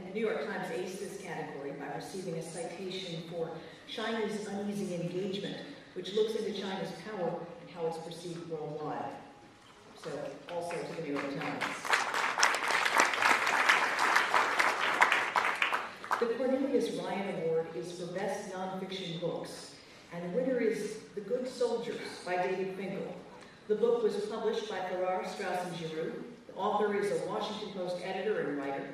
and the New York Times aced this category by receiving a citation for China's uneasy engagement, which looks into China's power and how it's perceived worldwide. So, also to the New York Times. The Cornelius Ryan Award is for Best Nonfiction Books, and the winner is The Good Soldiers by David Finkel. The book was published by Farrar, Straus and Giroux. The author is a Washington Post editor and writer.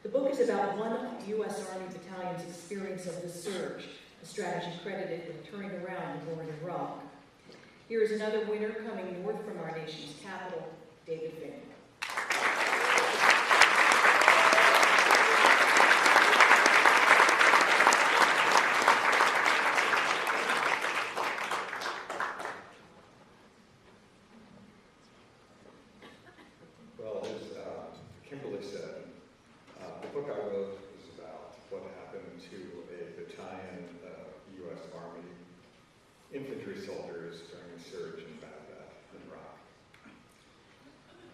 The book is about one U.S. Army battalion's experience of the surge, a strategy credited with turning around the war in Iraq. Here is another winner coming north from our nation's capital, David Finkel. Well, as Kimberly said, the book I wrote was about what happened to a battalion of U.S. Army infantry soldiers during the surge in Baghdad, in Iraq.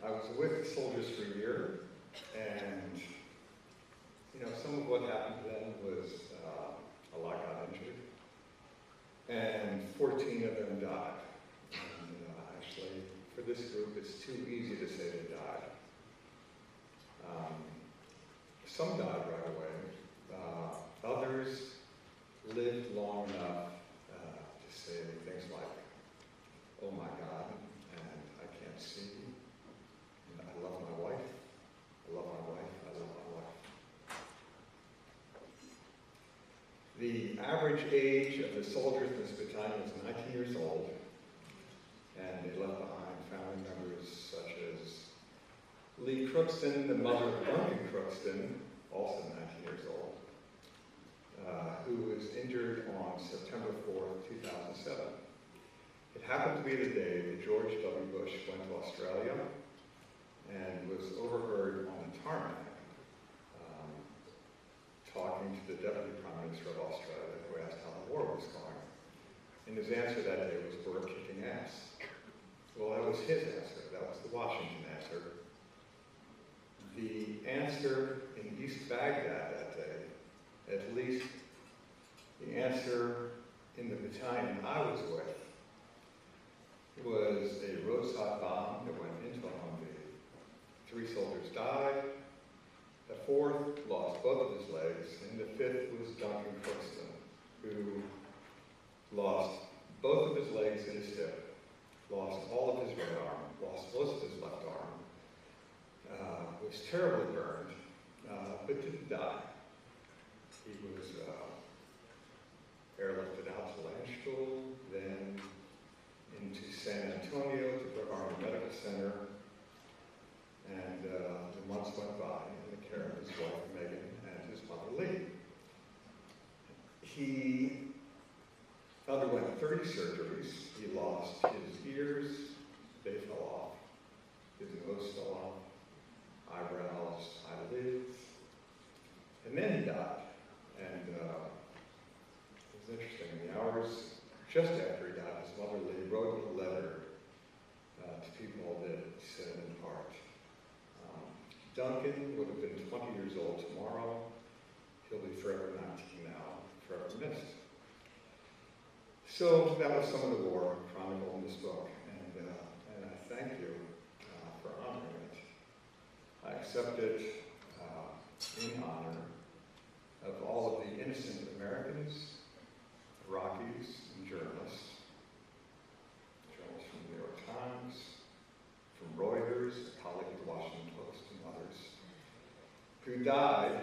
I was with the soldiers for a year, and some of what happened to them was a lot got injured, and 14 of them died. And actually, for this group, it's too easy to say they died. Some died right away. Others lived long enough to say things like, "Oh my God," and "I can't see," and "I love my wife, I love my wife, I love my wife." The average age of the soldiers in this battalion was 19 years old, and they left behind family members such as Lee Crookston, the mother of Duncan Crookston, also 19 years old, who was injured on September 4th, 2007. It happened to be the day that George W. Bush went to Australia and was overheard on the tarmac talking to the Deputy Prime Minister of Australia, who asked how the war was going. And his answer that day was, "We're kicking ass." Well, that was his answer. That was the Washington answer. The answer in East Baghdad that day, at least the answer in the battalion I was with, was a roadside bomb that went into a Humvee. 3 soldiers died. The 4th lost both of his legs, and the 5th was Duncan Crookston, who lost both of his legs and his hip, lost all of his right arm, lost most of his left arm, was terribly burned, but didn't die. He was airlifted out to Landstuhl, then into San Antonio to Brooke Army Medical Center, and the months went by in the care of his wife Megan and his mother Lee. He underwent 30 surgeries. He lost his ears, they fell off. His nose fell off, eyebrows, eyelids, and then he died. And it was interesting. In the hours just after he died, his mother Lee wrote a letter to people that said in part, "Duncan would have been 20 years old tomorrow. He'll be forever 19 now, forever missed." So that was some of the war chronicled in this book, and I thank you for honoring it. I accept it in honor of all of the innocent Americans, Iraqis, and journalists from the New York Times, from Reuters, a colleague of the Washington Post, and others, who died